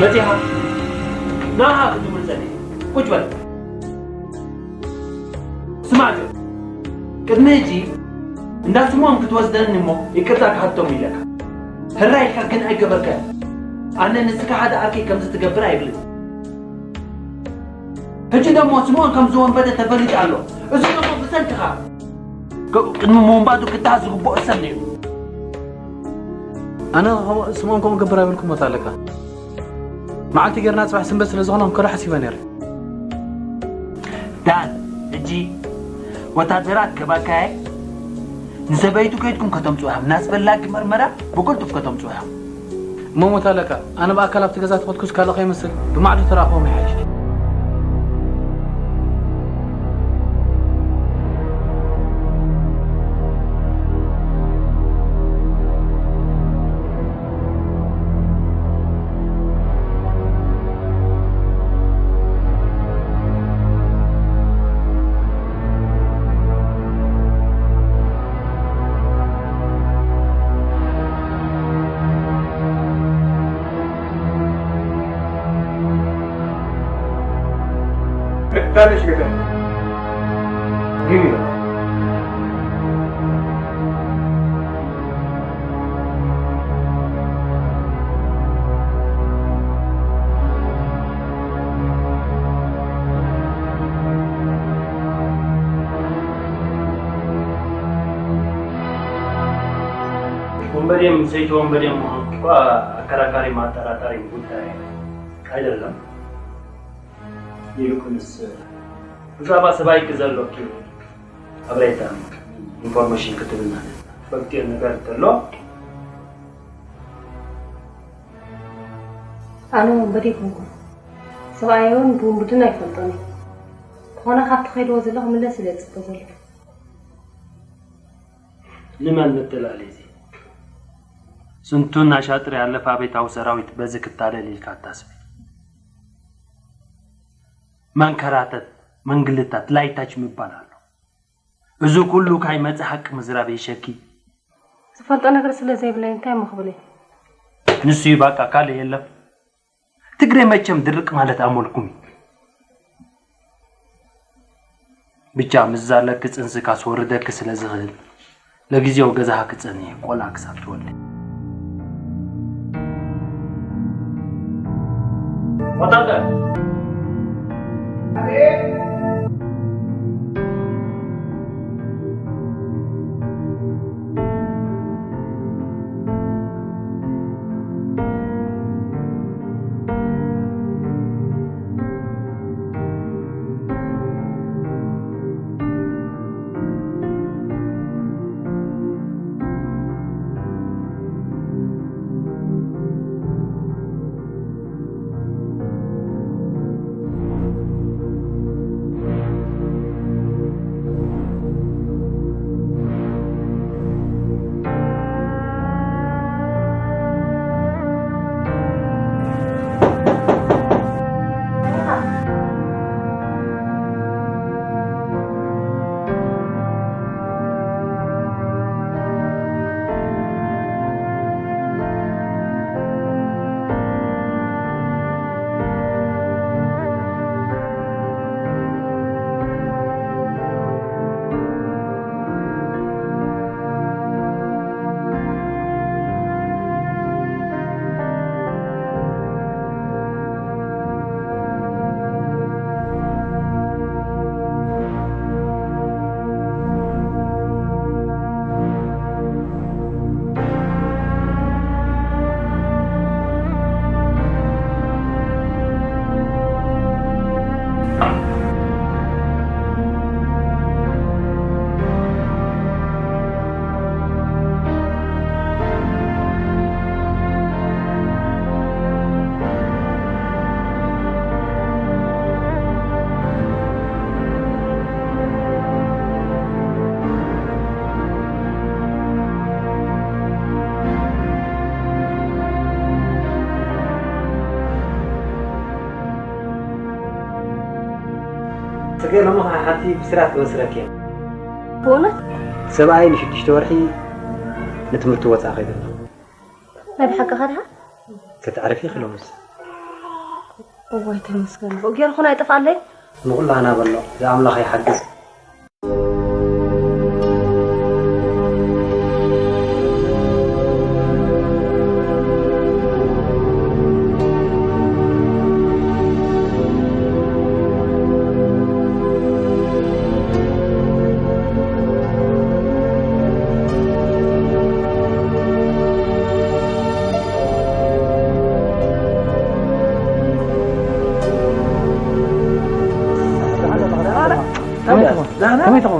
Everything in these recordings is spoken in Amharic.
متيها ناها كنت مرزاني قلت بل سمعت كدنيجي الناس مو كنت وزدني مو يكرتك حتى ميلك هالراي كان أي قبرك أنا نسك هذا أكيد كم تتقبر أيقلد هجي دمو سمون كم زون بدأ تفرج على إذا كم بسنتها مو بعدو كتازو بؤسني أنا سمون كم قبر أيقلكم مثالك معلتي قرنا صباح سنبس لزغنهم كل حسيبا نير دان اجي وتادرات كباكاي نسبيتو كيتكم كتمصوها ناس بلاك مرمره بقولتو كتمصوها مو متالك انا باكل ابتغازات خدكوس كاله يمسل بمعلو تراقوم يحاج ثاني شيء كده جميل ወንበዴም ሴት ወንበዴም እንኳ አከራካሪ ማጠራጠሪ ጉዳይ አይደለም ይልቁንስ ብዛባ ሰባይ ከዘሎክ አብሬታ ኢንፎርሜሽን ከተብና በቅጤ ነገር ተሎ አኑ ወንበዴ ኮንኩ ሰባዩን ቡምቡድን አይፈልጠኒ ሆነ ሀብት ኸይዶ ዘለው ምለስ ለጽፈዘለ ለማን ተላለዚ ስንቱን አሻጥር ያለፈ አቤታው ሰራዊት በዝክታለ ሊካታስብ መንከራተት መንግልታት ላይታች ይባላሉ እዙ ሁሉ ካይ መጽሐቅ መዝራብ ይሸኪ ተፈልጠ ነገር ስለዚህ ብላይ እንታይ መخبለኝ ንሱ ይባቃ ካለ የለም ትግሬ መቼም ድርቅ ማለት አሞልኩም ብቻ ምዛለክ ጽንስ ካስወርደክ ስለዚህ ለጊዜው ገዛህ ክጽኔ ቆላክስ አትወል ወጣተ تقول لما حتى بسرعة وسرك يعني بونت سبعين شدش تورحي نتمرت وثا خيدنا ما بحق غيرها كتعرفي خلاص والله تمسكن بقير خنا يطفى علي نقول لها أنا بالله إذا عمل خي حدث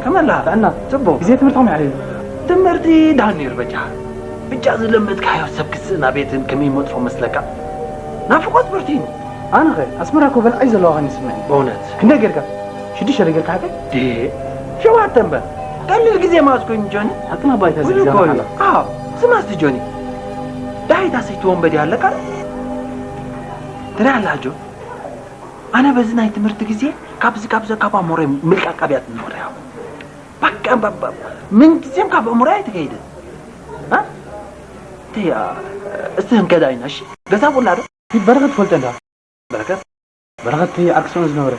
كمان لا لأن تبو زي تمرتهم عليه تمرتي دانير بجح بجاز لمتك حيو سبكسنا بيتن كمي مطفو مسلكا نافقات برتيني أنا غير أسمرك وبالعيز الله غني سمعني بونت كنا جركا شدي شري جركا حاجة دي شو هتنبه قال لي الجزء ما أسكن جوني حطنا بايت هذا الجزء سمعت جوني داعي تاسيتون بدي هلك ترى على جو أنا بزنا يتمرت جزء كابز كابا مري ملك كابيات نوريها بقى من جزء كابا مري تكيد ها تيا استهم كذا يناش جزاه ولا ده في برغت فلتنا برغت هي أكسون زنورة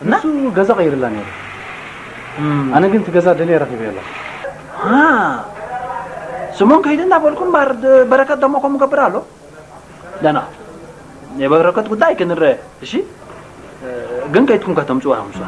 نسو جزا غير الله نير أنا قلت جزا دنيا رفيق الله ها سمون كيدنا بقولكم بركات دمكم مكبرالو لنا የበረከት ጉዳይ ከነረ እሺ ግን ከይትኩም ከተምጹ አምሷ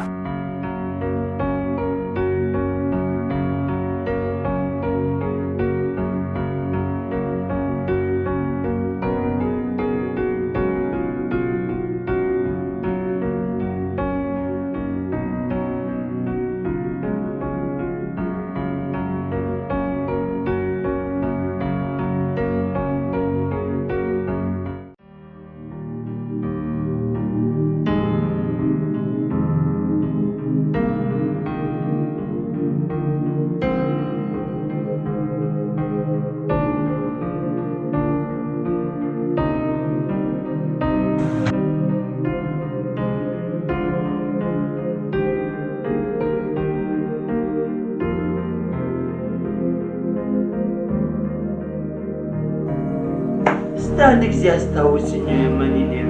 አንድ ጊዜ አስታውስኝ ምን ይኔር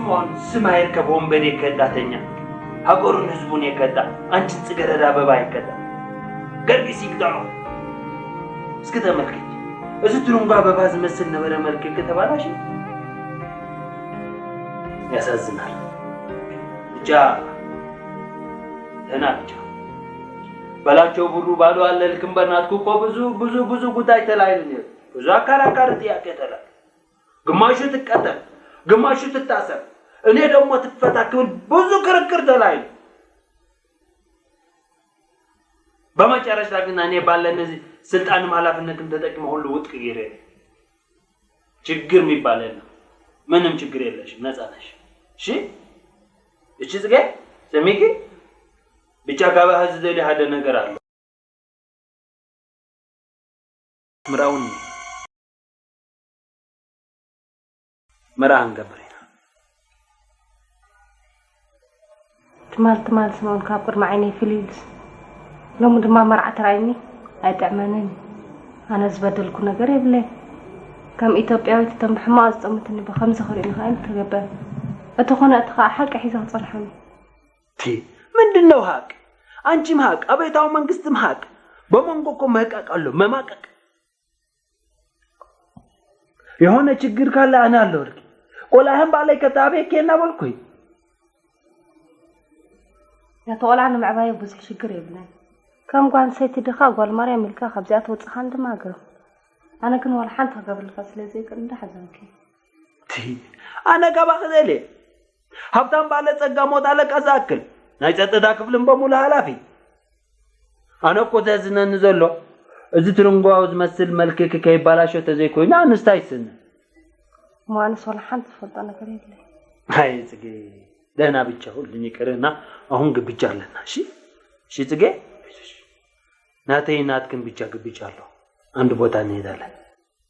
ስሞን ስማይር ከቦምበዴ ከዳተኛ ሀገሩን ህዝቡን የከዳ አንቺን ጽገረዳ አበባ ይከዳ ገርቢ ሲግዳው እስከ ተመልከች እዚህ ትሩንጋ አበባ ዝመስል ነበረ መልክ ከተባላሽ ያሳዝናል ብቻ ተናግቻ በላቸው ብሩ ባሉ አለልክም በእናትኩ እኮ ብዙ ጉዳይ ተላይልን ብዙ አካራካር ጥያቄ ተላል ግማሹ ትቀጠል ግማሹ ትታሰር እኔ ደግሞ ትፈታክል ብዙ ክርክር ተላይ በመጨረሻ ግን እኔ ባለን ስልጣንም ኃላፊነትም ተጠቅመው ሁሉ ውጥቅ ይሬ ችግር የሚባል ነው ምንም ችግር የለሽም ነፃ ነሽ እሺ እቺ ዝገ ሰሚቂ ብቻ ጋባህ ዘዴ ሀደ ነገር አለ ምራውን መራን ገበሬና تمال سمون كابر معيني فيليز لو مدما مرعت رايني ادعمنن انا زبدلكو ነገር ይብለኝ ከም ኢትዮጵያዊት ተምሕማዝ ጸምትኒ በخمسه خرينا هاي تغبر اتخونه اتخ حق حيزه صلحني تي ምንድነው ሀቅ አንቺም ሀቅ አቤታው መንግስትም ሀቅ በመንጎኮ መቃቃሉ መማቀቅ የሆነ ችግር ካለ አና አለው ቆላህም ባላይ ከታቤ ከና በልኩኝ يتولعنا معبايا بزح شجر يبلان كم قان سيتي دخا قال مريم ملكا خبزات وتصحان دماغر انا كن ولا حنتها قبل الفصل زي كن حزنكي تي انا قبا خذلي هبطان باله ጸጋ ሞት አለቀሳክል ናይ ጸጥታ ክፍልን በሙሉ ኃላፊ አነ እኮ ተዝነን ዘሎ እዚ ትርንጓው ዝመስል መልክ ከይባላሽው ተዘይኮይና አንስታይስን ማንስ ወላ حنت ፈጣ ነገር የለ አይ ጽጌ ደህና ብቻ ሁሉን ይቀርና አሁን ግብቻለና እሺ እሺ ጽጌ ናተይ ናትክን ብቻ ግብቻለሁ አንድ ቦታ እንሄዳለን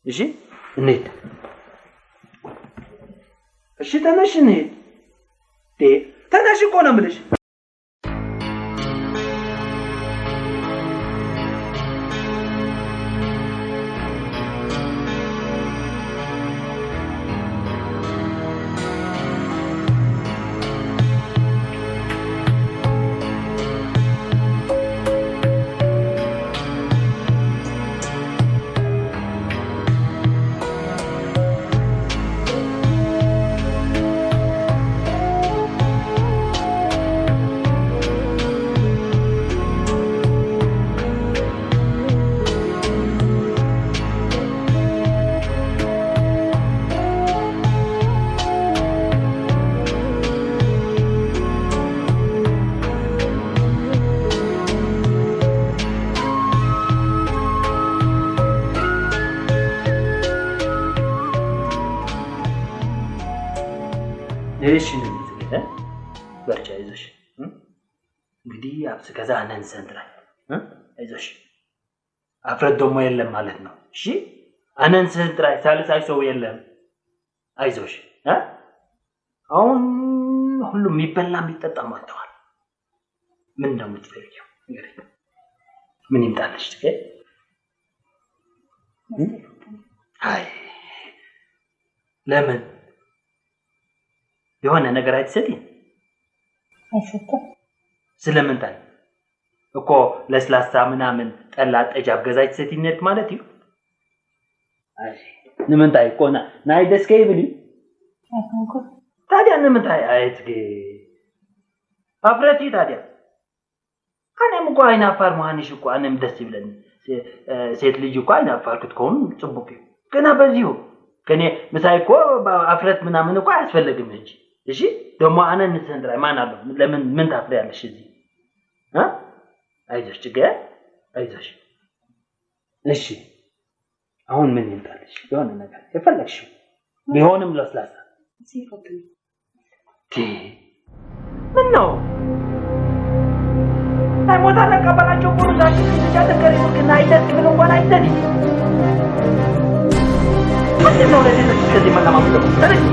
እሺ እንሂድ። እሺ ተነሽ እንሂድ። ተነሽ እኮ ነው የምልሽ። እሺ ነው እንግዲህ በርቻ አይዞሽ እንግዲህ አብስ ከዛ ነን ሰንትራ አይዞሽ አፍረት ደግሞ የለም ማለት ነው እሺ አነን ሰንትራ ሳልሳይ ሰው የለም አይዞሽ አሁን ሁሉም የሚበላ የሚጠጣ ማጥተዋል ምን እንደምትፈልጊው እንግዲህ ምን ይምጣልሽ ትከ አይ ለምን የሆነ ነገር አይተሰጥኝ አይሰጥም ስለምን ታል እኮ ለስላሳ ምናምን ጠላ ጠጃብ ገዛች ሰቲነት ማለት ይው አይ ንምን ታይ ቆና ናይ ደስከይ ብሊ አሁንኩ ታዲያ ንምን ታይ አይትጌ አፍረቲ ታዲያ አነም እኮ አይና አፋር መሃንሽ እኮ አነም ደስ ይብለኝ ሴት ልጅ እኮ አይና አፋር ክትኮን ጽቡቅ ገና በዚሁ ከኔ ምሳይ እኮ አፍረት ምናምን እኮ አያስፈልግም እንጂ እሺ ደሞ አነን ሰንድራ ማን አለው ለምን ምን ታፍሪያለሽ እዚህ አይዞሽ ትገ አይዞሽ እሺ አሁን ምን ይምጣልሽ የሆነ ነገር የፈለግሽው ቢሆንም ለስላሳ ሲፈጥን ምን ነው አይሞታ ለቀበላቸው ቁርዛችን ተጃተከረ ግን አይደስ ምን እንኳን አይደስ ምንድን ነው ለዚህ ከዚህ መለማመጥ ተረክ